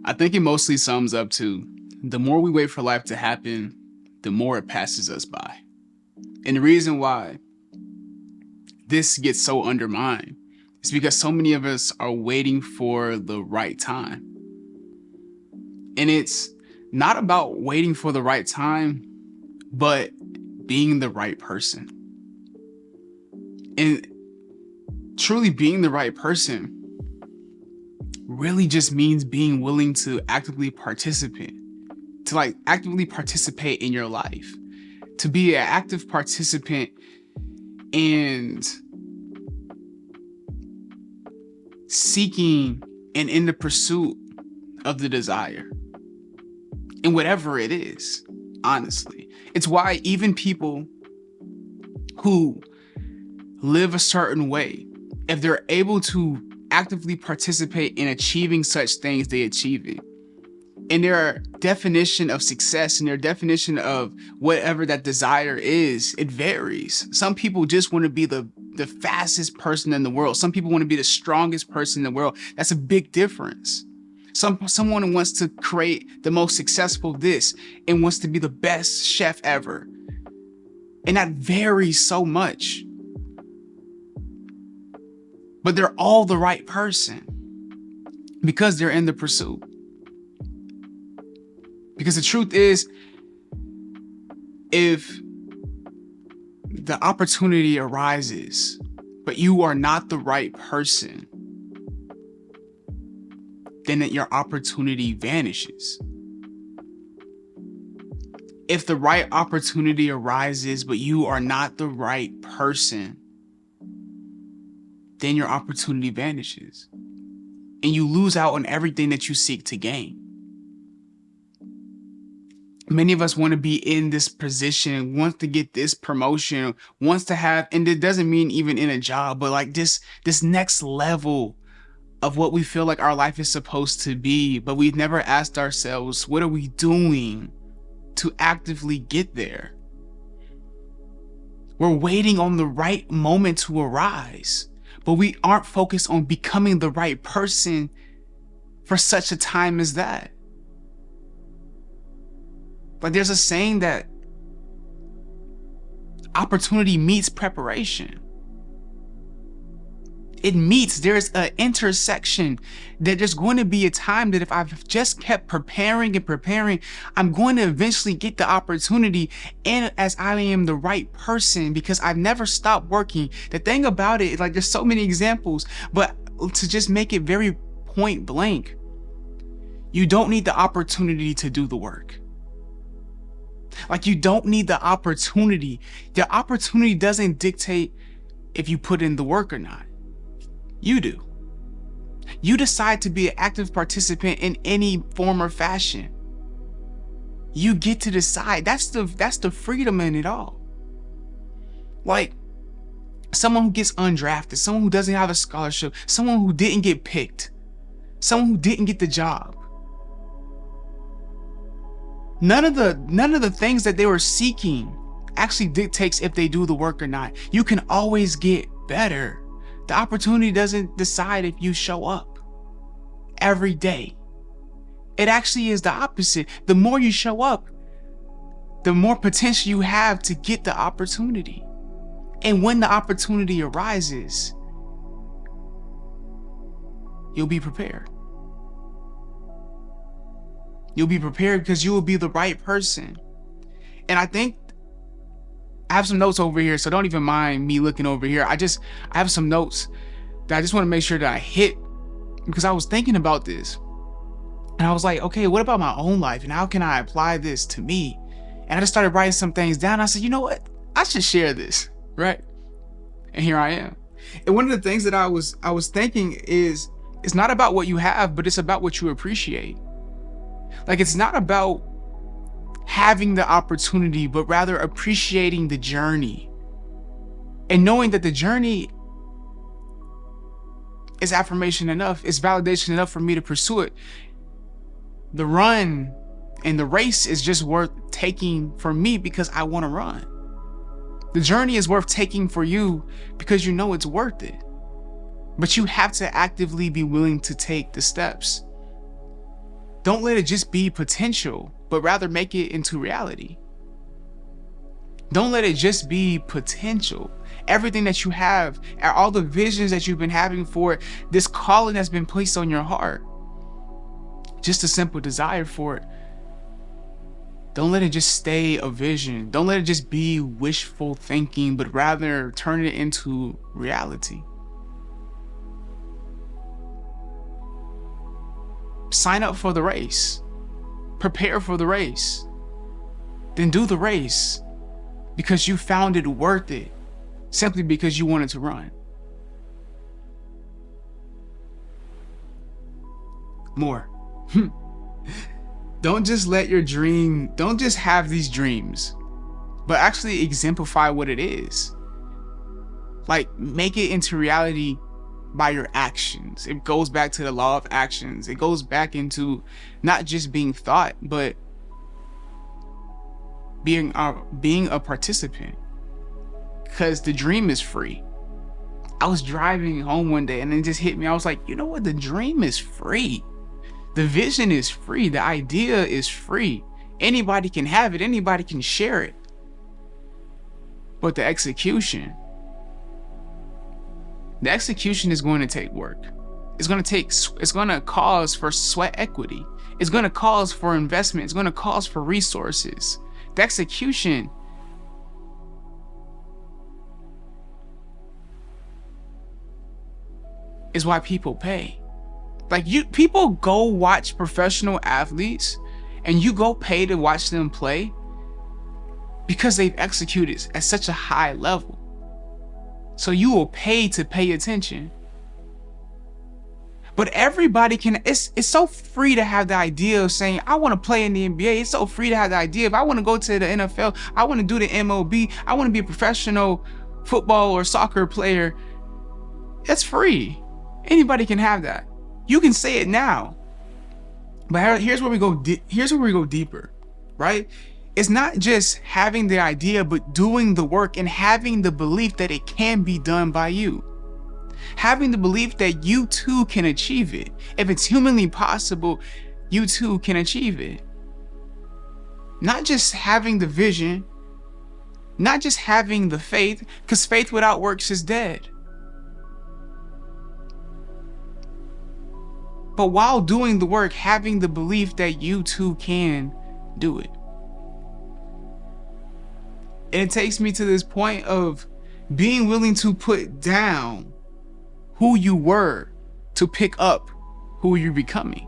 I think it mostly sums up to the more we wait for life to happen, the more it passes us by. And the reason why this gets so undermined is because so many of us are waiting for the right time. And it's not about waiting for the right time, but being the right person. And truly being the right person really just means being willing to actively participate in your life, to be an active participant and seeking and in the pursuit of the desire. And whatever it is, honestly. It's why even people who live a certain way, if they're able to actively participate in achieving such things, they achieve it. And their definition of success and their definition of whatever that desire is, it varies. Some people just want to be the fastest person in the world. Some people want to be the strongest person in the world. That's a big difference. Someone wants to create the most successful this and wants to be the best chef ever. And that varies so much. But they're all the right person because they're in the pursuit. Because the truth is, if the opportunity arises, but you are not the right person, then your opportunity vanishes. If the right opportunity arises, but you are not the right person, then your opportunity vanishes. And you lose out on everything that you seek to gain. Many of us want to be in this position, wants to get this promotion, wants to have, and it doesn't mean even in a job, but like this next level of what we feel like our life is supposed to be. But we've never asked ourselves, what are we doing to actively get there? We're waiting on the right moment to arise, but we aren't focused on becoming the right person for such a time as that. Like there's a saying that opportunity meets preparation. There's an intersection that there's going to be a time that if I've just kept preparing and preparing, I'm going to eventually get the opportunity, and as I am the right person because I've never stopped working. The thing about it, like there's so many examples, but to just make it very point blank, you don't need the opportunity to do the work. Like you don't need the opportunity. The opportunity doesn't dictate if you put in the work or not. You do. You decide to be an active participant in any form or fashion. You get to decide. That's the freedom in it all. Like someone who gets undrafted, someone who doesn't have a scholarship, someone who didn't get picked, someone who didn't get the job. None of the things that they were seeking actually dictates if they do the work or not. You can always get better. The opportunity doesn't decide if you show up every day. It actually is the opposite. The more you show up, the more potential you have to get the opportunity. And when the opportunity arises, you'll be prepared. You'll be prepared because you will be the right person. And I think I have some notes over here, so don't even mind me looking over here. I have some notes that I just want to make sure that I hit, because I was thinking about this. And I was like, okay, what about my own life? And how can I apply this to me? And I just started writing some things down. I said, you know what? I should share this, right? And here I am. And one of the things that I was thinking is, it's not about what you have, but it's about what you appreciate. Like, it's not about having the opportunity, but rather appreciating the journey and knowing that the journey is affirmation enough, is validation enough for me to pursue it. The run and the race is just worth taking for me because I want to run. The journey is worth taking for you because you know it's worth it. But you have to actively be willing to take the steps Don't let it just be potential, but rather make it into reality. Don't let it just be potential. Everything that you have, all the visions that you've been having for this calling that's been placed on your heart, just a simple desire for it. Don't let it just stay a vision. Don't let it just be wishful thinking, but rather turn it into reality. Sign up for the race. Prepare for the race. Then do the race because you found it worth it, simply because you wanted to run. More. Don't just have these dreams, but actually exemplify what it is. Like, make it into reality by your actions. It goes back to the law of actions. It goes back into not just being thought, but being a participant. Because the dream is free. I was driving home one day and it just hit me. I was like, you know what? The dream is free. The vision is free. The idea is free. Anybody can have it. Anybody can share it. But the execution is going to take work. It's going to cause for sweat equity. It's going to cause for investment. It's going to cause for resources. The execution is why people pay. Like, people go watch professional athletes and you go pay to watch them play because they've executed at such a high level. So you will pay to pay attention. But everybody can, it's so free to have the idea of saying, I want to play in the NBA. It's so free to have the idea of, I want to go to the NFL. I want to do the MLB. I want to be a professional football or soccer player. It's free. Anybody can have that. You can say it now. But here's where we go deeper, right? It's not just having the idea, but doing the work and having the belief that it can be done by you. Having the belief that you too can achieve it. If it's humanly possible, you too can achieve it. Not just having the vision, not just having the faith, because faith without works is dead. But while doing the work, having the belief that you too can do it. And it takes me to this point of being willing to put down who you were to pick up who you're becoming.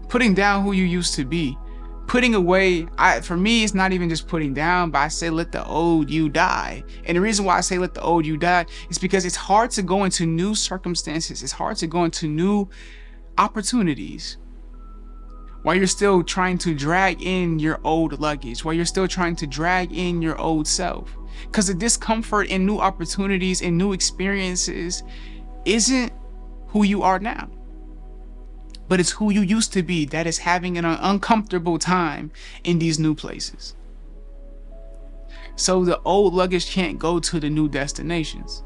Putting down who you used to be. Putting away, for me, it's not even just putting down, but I say let the old you die. And the reason why I say let the old you die is because it's hard to go into new circumstances. It's hard to go into new opportunities while you're still trying to drag in your old luggage, while you're still trying to drag in your old self. Because the discomfort in new opportunities and new experiences isn't who you are now, but it's who you used to be that is having an uncomfortable time in these new places. So the old luggage can't go to the new destinations.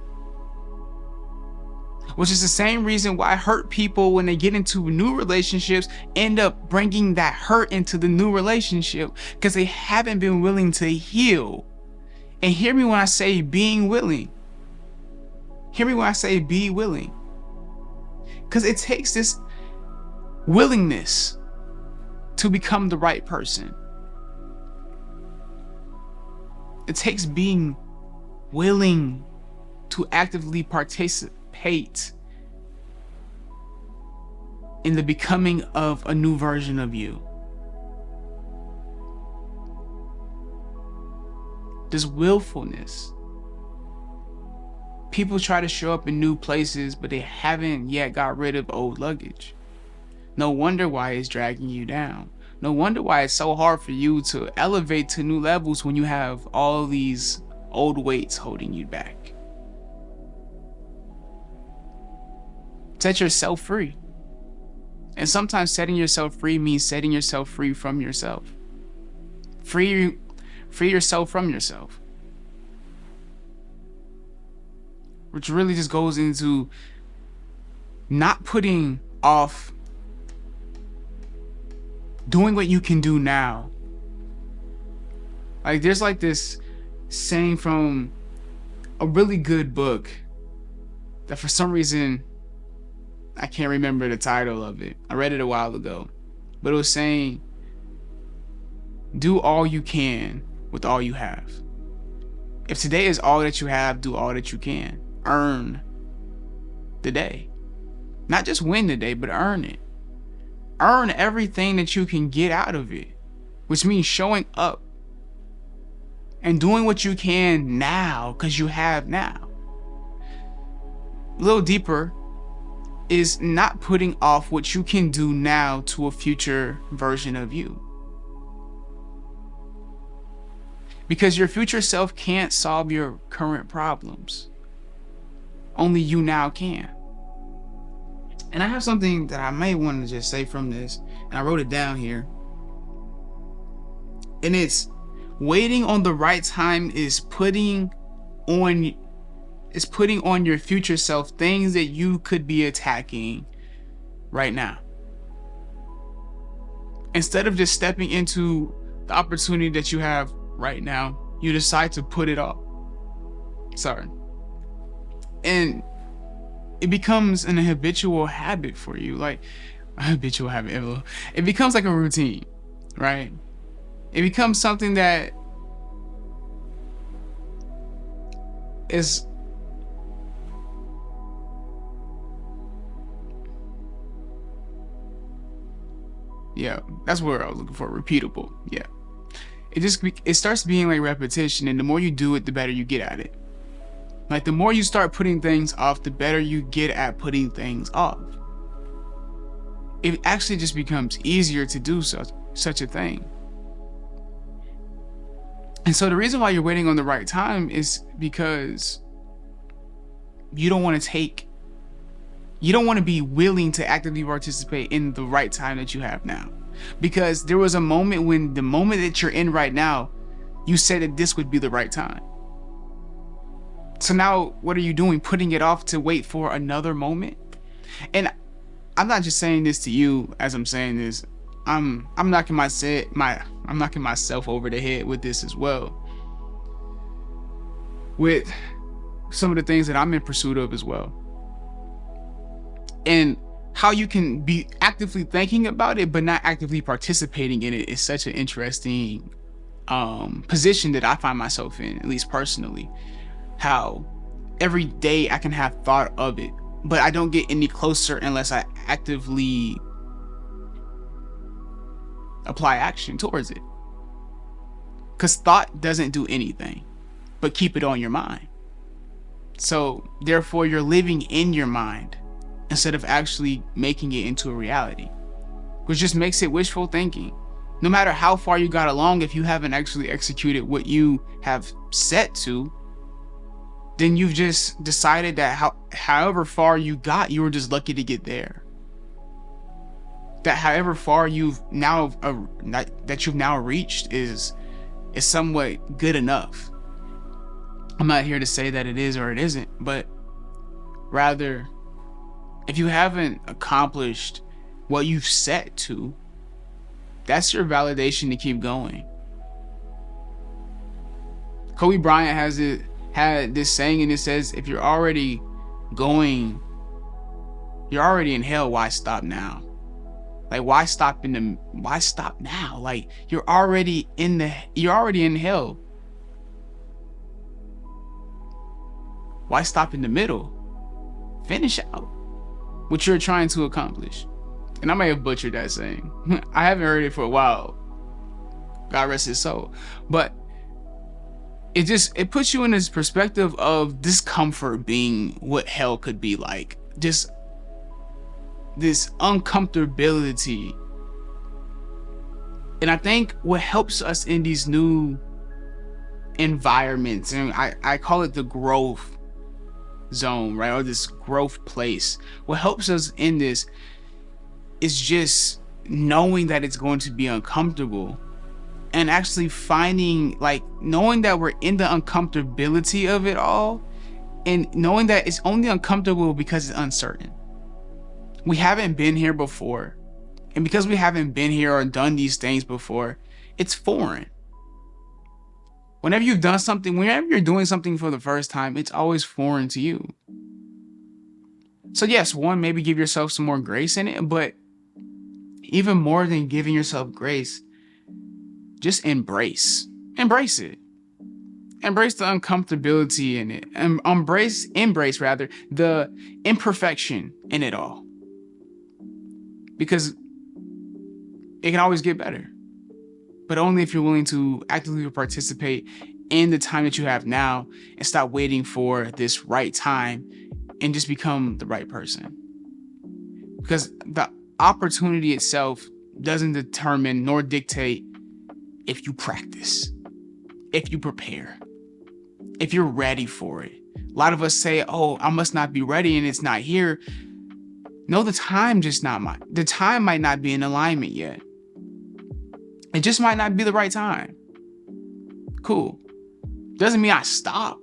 Which is the same reason why hurt people, when they get into new relationships, end up bringing that hurt into the new relationship because they haven't been willing to heal. And hear me when I say being willing. Hear me when I say be willing. Because it takes this willingness to become the right person. It takes being willing to actively participate in the becoming of a new version of you. This willfulness. People try to show up in new places, but they haven't yet got rid of old luggage. No wonder why it's dragging you down. No wonder why it's so hard for you to elevate to new levels when you have all these old weights holding you back. Set yourself free. And sometimes setting yourself free means setting yourself free from yourself. Free yourself from yourself. Which really just goes into not putting off doing what you can do now. Like there's like this saying from a really good book that for some reason I can't remember the title of it. I read it a while ago, but it was saying, do all you can with all you have. If today is all that you have, do all that you can. Earn the day. Not just win the day, but earn it. Earn everything that you can get out of it, which means showing up and doing what you can now because you have now. A little deeper is not putting off what you can do now to a future version of you. Because your future self can't solve your current problems. Only you now can. And I have something that I may want to just say from this, and I wrote it down here. And it's waiting on the right time is putting on your future self things that you could be attacking right now. Instead of just stepping into the opportunity that you have right now, you decide to put it off. And it becomes an habitual habit for you. Like a habitual habit. It becomes like a routine, right? It becomes something that is that's where I was looking for. Repeatable. It starts being like repetition, and the more you do it, the better you get at it. Like the more you start putting things off, the better you get at putting things off. It actually just becomes easier to do such a thing. And so the reason why you're waiting on the right time is because you don't want to be willing to actively participate in the right time that you have now. Because there was a moment when the moment that you're in right now, you said that this would be the right time. So now what are you doing? Putting it off to wait for another moment? And I'm not just saying this to you as I'm saying this. I'm knocking myself over the head with this as well. With some of the things that I'm in pursuit of as well. And how you can be actively thinking about it but not actively participating in it is such an interesting position that I find myself in, at least personally. How every day I can have thought of it, but I don't get any closer unless I actively apply action towards it. Because thought doesn't do anything but keep it on your mind. So therefore you're living in your mind instead of actually making it into a reality, which just makes it wishful thinking. No matter how far you got along, if you haven't actually executed what you have set to, then you've just decided that however far you got, you were just lucky to get there. That however far you've now reached is somewhat good enough. I'm not here to say that it is or it isn't, but rather, if you haven't accomplished what you've set to, that's your validation to keep going. Kobe Bryant had this saying, and it says, if you're already in hell, why stop now? Like, why stop now? Like, you're already in hell. Why stop in the middle? Finish out what you're trying to accomplish. And I may have butchered that saying. I haven't heard it for a while. God rest his soul. But it puts you in this perspective of discomfort being what hell could be like. Just this uncomfortability. And I think what helps us in these new environments, and I call it the growth zone, right? Or this growth place. What helps us in this is just knowing that it's going to be uncomfortable, and actually finding, like, knowing that we're in the uncomfortability of it all, and knowing that it's only uncomfortable because it's uncertain. We haven't been here before. And because we haven't been here or done these things before, it's foreign. Whenever you're doing something for the first time, it's always foreign to you. So yes, one, maybe give yourself some more grace in it, but even more than giving yourself grace, just embrace it. Embrace the uncomfortability in it, and embrace the imperfection in it all, because it can always get better, but only if you're willing to actively participate in the time that you have now and stop waiting for this right time and just become the right person. Because the opportunity itself doesn't determine nor dictate if you practice, if you prepare, if you're ready for it. A lot of us say, oh, I must not be ready and it's not here. No, the time might not be in alignment yet. It just might not be the right time. Cool. Doesn't mean I stop.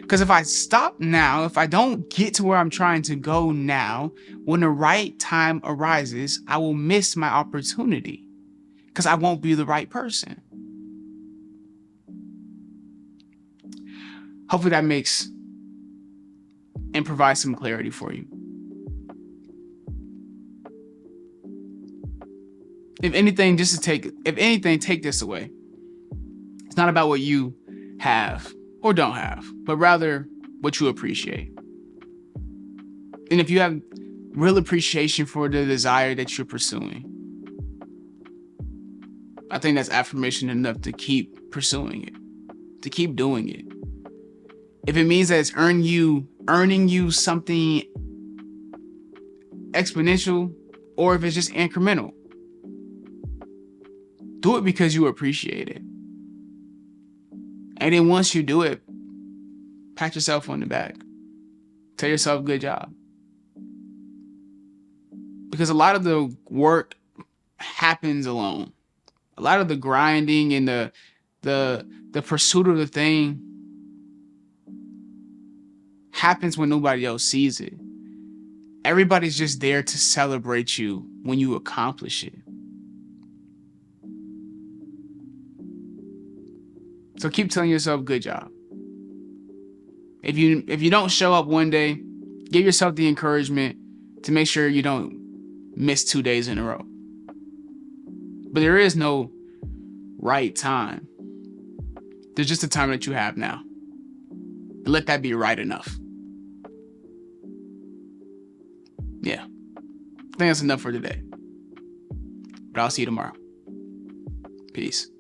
Because if I stop now, if I don't get to where I'm trying to go now, when the right time arises, I will miss my opportunity because I won't be the right person. Hopefully that makes and provides some clarity for you. If anything, take this away. It's not about what you have or don't have, but rather what you appreciate. And if you have real appreciation for the desire that you're pursuing, I think that's affirmation enough to keep pursuing it, to keep doing it. If it means that it's earning you something exponential, or if it's just incremental, do it because you appreciate it. And then once you do it, pat yourself on the back. Tell yourself, good job. Because a lot of the work happens alone. A lot of the grinding and the pursuit of the thing happens when nobody else sees it. Everybody's just there to celebrate you when you accomplish it. So keep telling yourself, good job. If you don't show up one day, give yourself the encouragement to make sure you don't miss 2 days in a row. But there is no right time. There's just a time that you have now. Let that be right enough. Yeah. I think that's enough for today. But I'll see you tomorrow. Peace.